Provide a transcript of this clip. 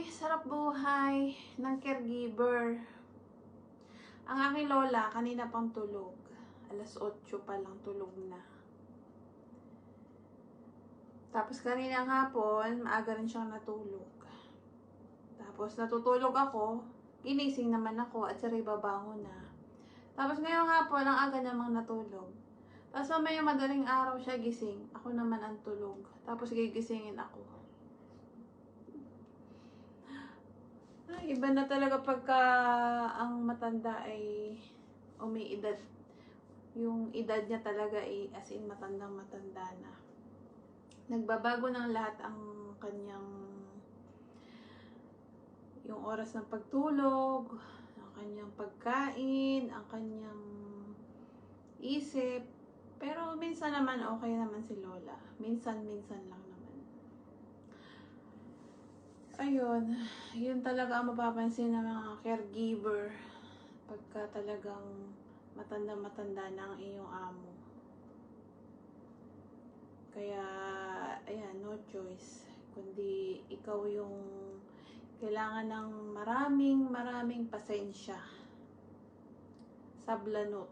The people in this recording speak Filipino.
sarap buhay ng caregiver. Ang aking lola, kanina pang tulog. Alas 8 pa lang tulog na. Tapos kanina hapon, maaga rin siyang natulog. Tapos natutulog ako, ginising naman ako at siya babangon na. Tapos ngayong hapon, ang aga namang natulog. Tapos mamaya madaling araw siya gising, ako naman ang tulog. Tapos gigisingin ako. Ay, iba na talaga pagka ang matanda ay umiidad. Yung edad niya talaga ay as in matandang-matanda na. Nagbabago ng lahat ang kanyang yung oras ng pagtulog, ang kanyang pagkain, ang kanyang isip. Pero minsan naman okay naman si Lola. Minsan-minsan lang naman. Ayun, yun talaga ang mapapansin ng mga caregiver pagka talagang matanda-matanda na ang iyong amo. Kaya, ayan, no choice. Kundi ikaw yung kailangan ng maraming pasensya. Sablanot.